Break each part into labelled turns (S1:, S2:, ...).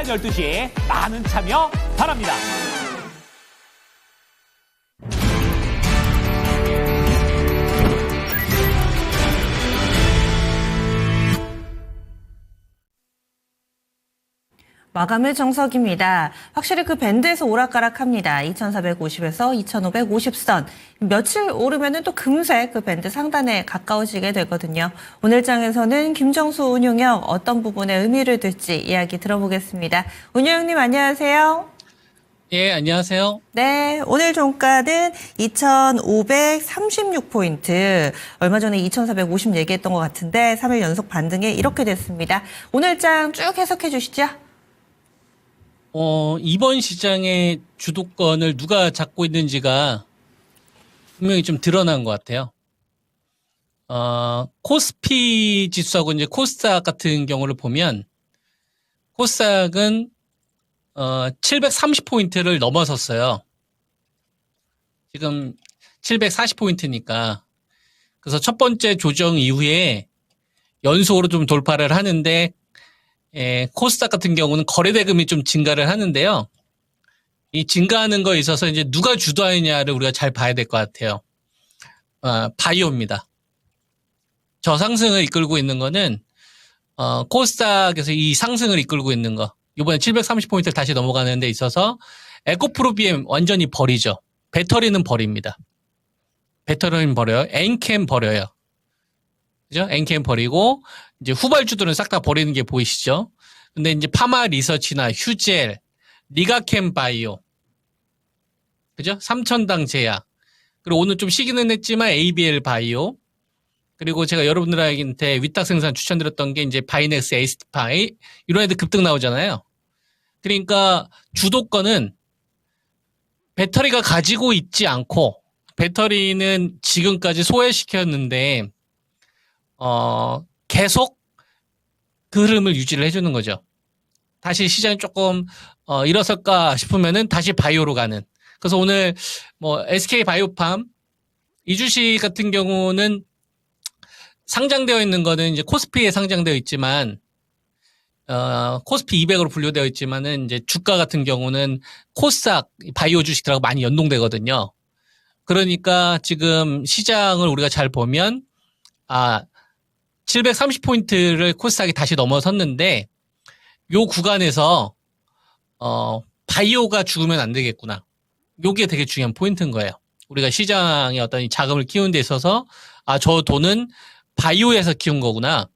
S1: 12시에 많은 참여 바랍니다.
S2: 마감일 정석입니다. 확실히 그 밴드에서 오락가락합니다. 2450에서 2550선. 며칠 오르면은 또 금세 그 밴드 상단에 가까워지게 되거든요. 오늘 장에서는 김정수 운용형 어떤 부분에 의미를 둘지 이야기 들어보겠습니다. 운용형님 안녕하세요.
S3: 예, 안녕하세요.
S2: 네, 오늘 종가는 2,536포인트. 얼마 전에 2,450 얘기했던 것 같은데 3일 연속 반등에 이렇게 됐습니다. 오늘 장 쭉 해석해 주시죠.
S3: 이번 시장의 주도권을 누가 잡고 있는지가 분명히 좀 드러난 것 같아요. 코스피 지수하고 이제 코스닥 같은 경우를 보면 코스닥은 730포인트를 넘어섰어요. 지금 740포인트니까. 그래서 첫 번째 조정 이후에 연속으로 좀 돌파를 하는데 코스닥 같은 경우는 거래대금이 좀 증가를 하는데요. 이 증가하는 거에 있어서 이제 누가 주도하느냐를 우리가 잘 봐야 될 것 같아요. 바이오입니다. 저상승을 이끌고 있는 거는 코스닥에서 이 상승을 이끌고 있는 거. 이번에 730포인트를 다시 넘어가는 데 있어서 에코프로 BM 완전히 버리죠. 배터리는 버립니다. 배터리는 버려요. 엔캠 버려요. 그죠? 엔캠 버리고 이제 후발주들은 싹 다 버리는 게 보이시죠? 근데 이제 파마 리서치나 휴젤, 리가캠 바이오, 그죠? 삼천당 제약, 그리고 오늘 좀 쉬기는 했지만 ABL 바이오, 그리고 제가 여러분들한테 위탁 생산 추천드렸던 게 이제 바이넥스, 에이스파이 이런 애들 급등 나오잖아요. 그러니까 주도권은 배터리가 가지고 있지 않고 배터리는 지금까지 소외시켰는데 계속 그 흐름을 유지를 해주는 거죠. 다시 시장이 조금 일어설까 싶으면은 다시 바이오로 가는. 그래서 오늘 뭐 SK 바이오팜 이 주식 같은 경우는 상장되어 있는 거는 이제 코스피에 상장되어 있지만 코스피 200으로 분류되어 있지만은 이제 주가 같은 경우는 코스닥 바이오 주식들하고 많이 연동되거든요. 그러니까 지금 시장을 우리가 잘 보면 730포인트를 코스닥이 다시 넘어섰는데 요 구간에서 바이오가 죽으면 안 되겠구나. 요게 되게 중요한 포인트인 거예요. 우리가 시장의 어떤 이 자금을 키우는 데 있어서 저 돈은 바이오에서 키운 거구나.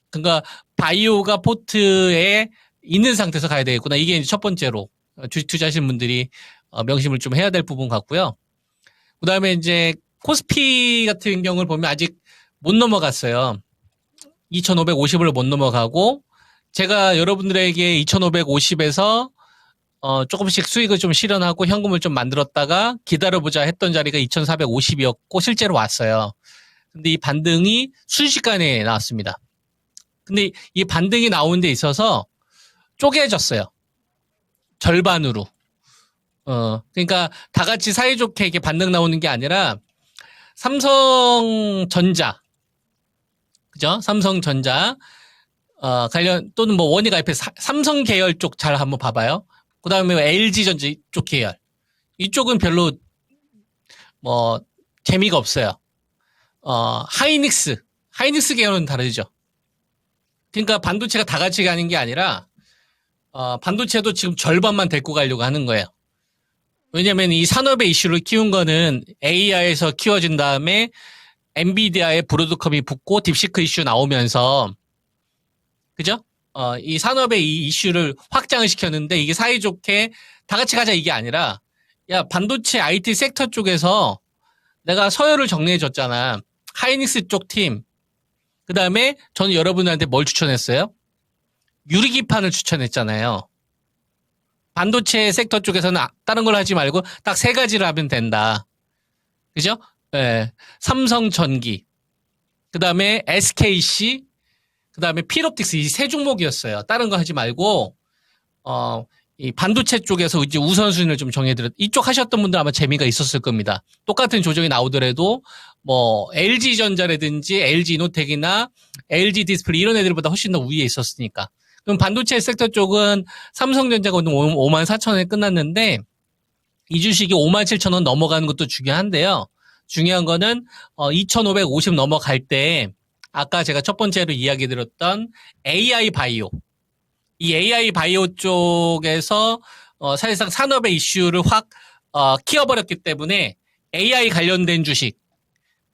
S3: 그러니까 바이오가 포트에 있는 상태에서 가야 되겠구나. 이게 이제 첫 번째로 주식 투자하시는 분들이 명심을 좀 해야 될 부분 같고요. 그다음에 이제 코스피 같은 경우를 보면 아직 못 넘어갔어요. 2,550을 못 넘어가고 제가 여러분들에게 2,550에서 조금씩 수익을 좀 실현하고 현금을 좀 만들었다가 기다려보자 했던 자리가 2,450이었고 실제로 왔어요. 근데 이 반등이 순식간에 나왔습니다. 근데 이 반등이 나오는 데 있어서 쪼개졌어요. 절반으로. 그러니까 다 같이 사이좋게 이렇게 반등 나오는 게 아니라 삼성전자, 그죠? 삼성전자, 관련, 또는 뭐 원이 가입해 삼성 계열 쪽 잘 한번 봐봐요. 그 다음에 LG전자 쪽 계열. 이쪽은 별로 뭐 재미가 없어요. 하이닉스 계열은 다르죠. 그러니까 반도체가 다 같이 가는 게 아니라 반도체도 지금 절반만 데리고 가려고 하는 거예요. 왜냐면 이 산업의 이슈를 키운 거는 AI에서 키워진 다음에 엔비디아의 브로드컴이 붙고 딥시크 이슈 나오면서, 그죠? 이 산업의 이 이슈를 확장을 시켰는데 이게 사이좋게 다 같이 가자 이게 아니라, 야, 반도체 IT 섹터 쪽에서 내가 서열을 정리해 줬잖아. 하이닉스 쪽 팀. 그 다음에 저는 여러분한테 뭘 추천했어요? 유리기판을 추천했잖아요. 반도체 섹터 쪽에서는 다른 걸 하지 말고 딱 세 가지를 하면 된다. 그죠? 네. 삼성전기, 그 다음에 SKC, 그 다음에 필옵틱스 이 세 종목이었어요. 다른 거 하지 말고 이 반도체 쪽에서 이제 우선순위를 좀 정해드렸. 이쪽 하셨던 분들 아마 재미가 있었을 겁니다. 똑같은 조정이 나오더라도 뭐 LG전자라든지 LG이노텍이나 LG 디스플레이 이런 애들보다 훨씬 더 위에 있었으니까. 그럼 반도체 섹터 쪽은 삼성전자가 오늘 5만 4천 원에 끝났는데 이 주식이 5만 7천 원 넘어가는 것도 중요한데요. 중요한 거는 2,550 넘어갈 때 아까 제가 첫 번째로 이야기 드렸던 AI 바이오. 이 AI 바이오 쪽에서 사실상 산업의 이슈를 확 키워버렸기 때문에 AI 관련된 주식.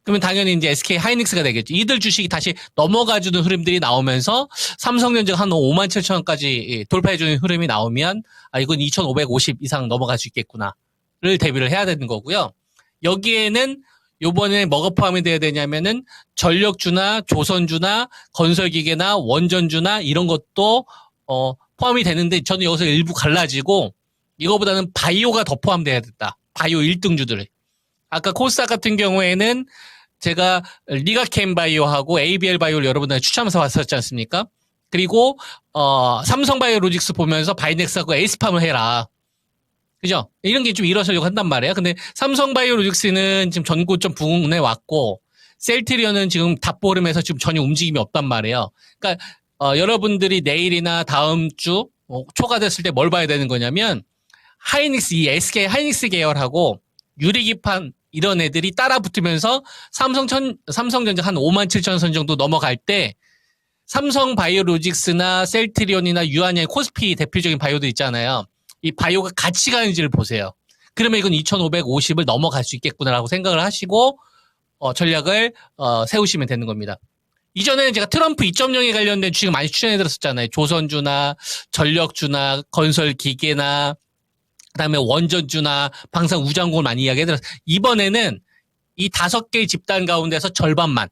S3: 그러면 당연히 이제 SK 하이닉스가 되겠죠. 이들 주식이 다시 넘어가주는 흐름들이 나오면서 삼성전자가 한 5만 7천 원까지 돌파해주는 흐름이 나오면 이건 2,550 이상 넘어갈 수 있겠구나를 대비를 해야 되는 거고요. 여기에는 요번에 뭐가 포함이 돼야 되냐면은 전력주나 조선주나 건설기계나 원전주나 이런 것도 포함이 되는데 저는 여기서 일부 갈라지고 이거보다는 바이오가 더 포함돼야 됐다. 바이오 1등주들. 아까 코스닥 같은 경우에는 제가 리가캠 바이오하고 ABL 바이오를 여러분들한테 추천하면서 왔었지 않습니까? 그리고 삼성 바이오로직스 보면서 바이넥스하고 에이스팜을 해라. 그죠? 이런 게 좀 일어서려고 한단 말이에요. 근데 삼성 바이오로직스는 지금 전고점 부근에 왔고 셀트리온은 지금 답보름에서 지금 전혀 움직임이 없단 말이에요. 그러니까 여러분들이 내일이나 다음 주 초가 됐을 때 뭘 봐야 되는 거냐면 하이닉스, 이 SK 하이닉스 계열하고 유리기판 이런 애들이 따라 붙으면서 삼성전자 한 5만 7천 선 정도 넘어갈 때 삼성 바이오로직스나 셀트리온이나 유한양, 코스피 대표적인 바이오도 있잖아요. 이 바이오가 같이 가는지를 보세요. 그러면 이건 2,550을 넘어갈 수 있겠구나라고 생각을 하시고 전략을 세우시면 되는 겁니다. 이전에는 제가 트럼프 2.0에 관련된 주식 많이 추천해드렸었잖아요. 조선주나 전력주나 건설기계나 그다음에 원전주나 방산 우장국을 많이 이야기해드렸어요. 이번에는 이 5개의 집단 가운데서 절반만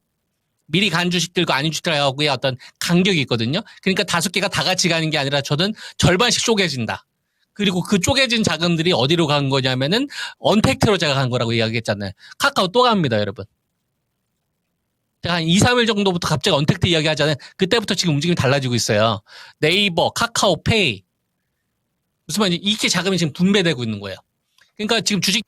S3: 미리 간 주식들과 아닌 주식들하고의 어떤 간격이 있거든요. 그러니까 5개가 다 같이 가는 게 아니라 저는 절반씩 쪼개진다. 그리고 그 쪼개진 자금들이 어디로 간 거냐면은 언택트로 제가 간 거라고 이야기했잖아요. 카카오 또 갑니다, 여러분. 제가 한 2, 3일 정도부터 갑자기 언택트 이야기 하잖아요. 그때부터 지금 움직임이 달라지고 있어요. 네이버, 카카오페이. 무슨 말인지 이렇게 자금이 지금 분배되고 있는 거예요. 그러니까 지금 주식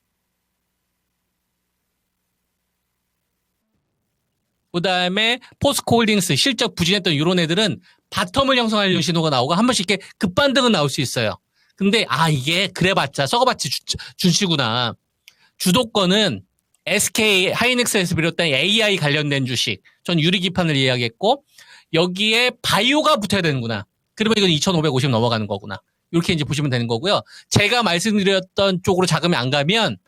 S3: 그다음에 포스코홀딩스 실적 부진했던 이런 애들은 바텀을 형성하려는 신호가 나오고 한 번씩 이렇게 급반등은 나올 수 있어요. 근데 이게 그래봤자 썩어봤자 준치구나. 주도권은 SK 하이닉스에서 비롯된 AI 관련된 주식. 전 유리기판을 이야기했고 여기에 바이오가 붙어야 되는구나. 그러면 이건 2,550 넘어가는 거구나. 이렇게 이제 보시면 되는 거고요. 제가 말씀드렸던 쪽으로 자금이 안 가면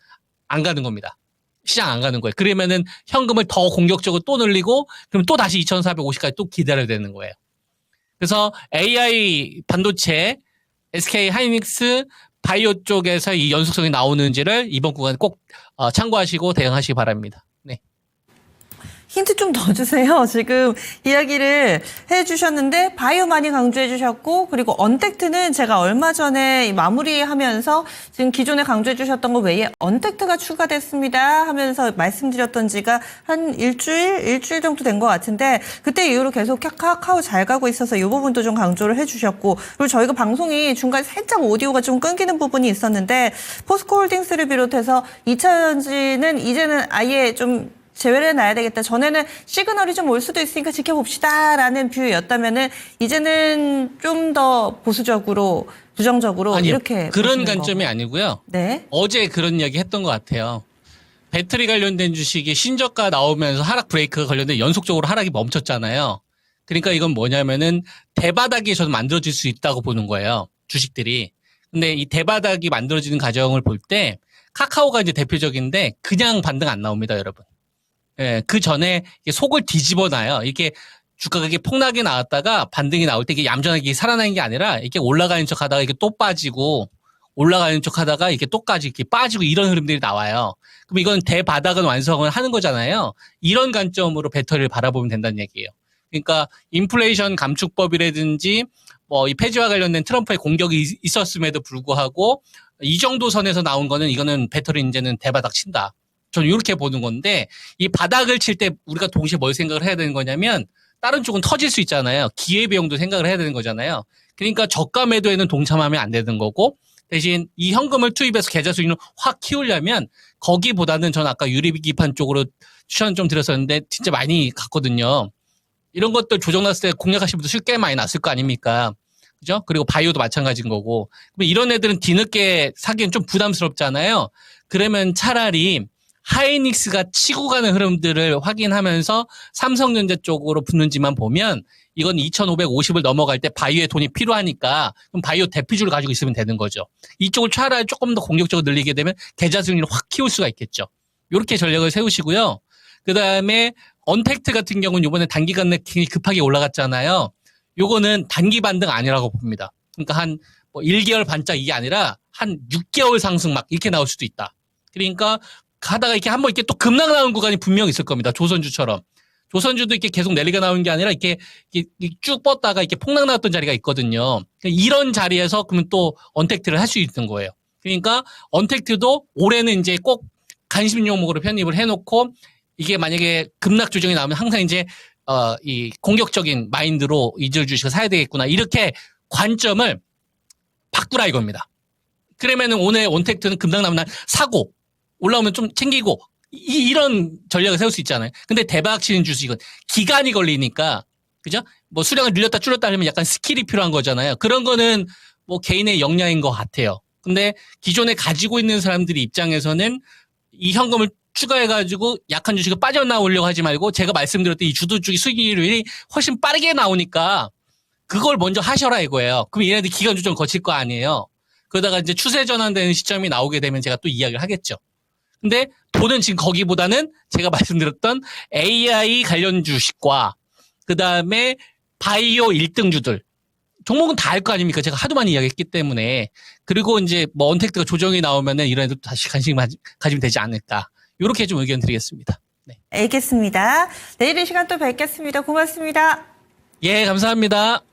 S3: 안 가는 겁니다. 시장 안 가는 거예요. 그러면은 현금을 더 공격적으로 또 늘리고 그럼 또 다시 2,450까지 또 기다려야 되는 거예요. 그래서 AI 반도체 SK 하이닉스 바이오 쪽에서 이 연속성이 나오는지를 이번 구간에 꼭 참고하시고 대응하시기 바랍니다. 네.
S2: 힌트 좀 더 주세요. 지금 이야기를 해주셨는데 바이오 많이 강조해 주셨고 그리고 언택트는 제가 얼마 전에 마무리하면서 지금 기존에 강조해 주셨던 것 외에 언택트가 추가됐습니다 하면서 말씀드렸던 지가 한 일주일 정도 된 것 같은데 그때 이후로 계속 카카오 잘 가고 있어서 이 부분도 좀 강조를 해주셨고 그리고 저희가 방송이 중간에 살짝 오디오가 좀 끊기는 부분이 있었는데 포스코홀딩스를 비롯해서 2차전지는 이제는 아예 좀 제외를 해놔야 되겠다. 전에는 시그널이 좀 올 수도 있으니까 지켜봅시다라는 뷰였다면은 이제는 좀 더 보수적으로 부정적으로
S3: 아니,
S2: 이렇게
S3: 그런
S2: 보시는
S3: 관점이
S2: 거고.
S3: 아니고요.
S2: 네.
S3: 어제 그런 이야기 했던 것 같아요. 배터리 관련된 주식이 신저가 나오면서 하락 브레이크가 걸렸는데 연속적으로 하락이 멈췄잖아요. 그러니까 이건 뭐냐면은 대바닥이 저는 만들어질 수 있다고 보는 거예요. 주식들이. 근데 이 대바닥이 만들어지는 과정을 볼 때 카카오가 이제 대표적인데 그냥 반등 안 나옵니다, 여러분. 예, 그 전에 속을 뒤집어 놔요. 이렇게 주가가 이렇게 폭락이 나왔다가 반등이 나올 때 이게 얌전하게 살아나는 게 아니라 이렇게 올라가는 척 하다가 이렇게 또 빠지고 올라가는 척 하다가 이렇게 또까지 이렇게 빠지고 이런 흐름들이 나와요. 그럼 이건 대바닥은 완성을 하는 거잖아요. 이런 관점으로 배터리를 바라보면 된다는 얘기예요. 그러니까 인플레이션 감축법이라든지 뭐 이 폐지와 관련된 트럼프의 공격이 있었음에도 불구하고 이 정도 선에서 나온 거는 이거는 배터리 이제는 대바닥 친다. 저는 이렇게 보는 건데 이 바닥을 칠 때 우리가 동시에 뭘 생각을 해야 되는 거냐면 다른 쪽은 터질 수 있잖아요. 기회비용도 생각을 해야 되는 거잖아요. 그러니까 저가 매도에는 동참하면 안 되는 거고 대신 이 현금을 투입해서 계좌 수익을 확 키우려면 거기보다는 저는 아까 유리기판 쪽으로 추천 좀 드렸었는데 진짜 많이 갔거든요. 이런 것들 조정 났을 때 공략하신 분들 수익 꽤 많이 났을 거 아닙니까? 그죠? 그리고 바이오도 마찬가지인 거고. 그럼 이런 애들은 뒤늦게 사기엔 좀 부담스럽잖아요. 그러면 차라리 하이닉스가 치고 가는 흐름들을 확인하면서 삼성전자 쪽으로 붙는지만 보면 이건 2,550을 넘어갈 때 바이오에 돈이 필요하니까 그럼 바이오 대피주를 가지고 있으면 되는 거죠. 이쪽을 차라리 조금 더 공격적으로 늘리게 되면 계좌 수익률을 확 키울 수가 있겠죠. 이렇게 전략을 세우시고요. 그 다음에 언택트 같은 경우는 이번에 단기간 내에 급하게 올라갔잖아요. 요거는 단기 반등 아니라고 봅니다. 그러니까 한 뭐 1개월 반짝 이게 아니라 한 6개월 상승 막 이렇게 나올 수도 있다. 그러니까 가다가 이렇게 한번 이렇게 또 급락 나온 구간이 분명히 있을 겁니다. 조선주처럼. 조선주도 이렇게 계속 내리가 나오는 게 아니라 이렇게 쭉 뻗다가 이렇게 폭락 나왔던 자리가 있거든요. 이런 자리에서 그러면 또 언택트를 할 수 있는 거예요. 그러니까 언택트도 올해는 이제 꼭 관심 종목으로 편입을 해놓고 이게 만약에 급락 조정이 나오면 항상 이제 이 공격적인 마인드로 이들 주식을 사야 되겠구나. 이렇게 관점을 바꾸라 이겁니다. 그러면은 오늘 언택트는 급락 나오면 난 사고 올라오면 좀 챙기고 이런 전략을 세울 수 있잖아요. 근데 대박 치는 주식은 기간이 걸리니까 그죠? 뭐 수량을 늘렸다 줄였다 하면 약간 스킬이 필요한 거잖아요. 그런 거는 뭐 개인의 역량인 것 같아요. 근데 기존에 가지고 있는 사람들이 입장에서는 이 현금을 추가해가지고 약한 주식을 빠져나오려고 하지 말고 제가 말씀드렸던 이 주도 주식 수익률이 훨씬 빠르게 나오니까 그걸 먼저 하셔라 이거예요. 그럼 얘네들 기간 조정 거칠 거 아니에요. 그러다가 이제 추세 전환되는 시점이 나오게 되면 제가 또 이야기를 하겠죠. 근데 돈은 지금 거기보다는 제가 말씀드렸던 AI 관련 주식과 그 다음에 바이오 1등주들 종목은 다 할 거 아닙니까? 제가 하도 많이 이야기했기 때문에. 그리고 이제 뭐 언택트가 조정이 나오면은 이런 애들 다시 관심 가지면 되지 않을까. 이렇게 좀 의견 드리겠습니다. 네.
S2: 알겠습니다. 내일 이 시간 또 뵙겠습니다. 고맙습니다.
S3: 예, 감사합니다.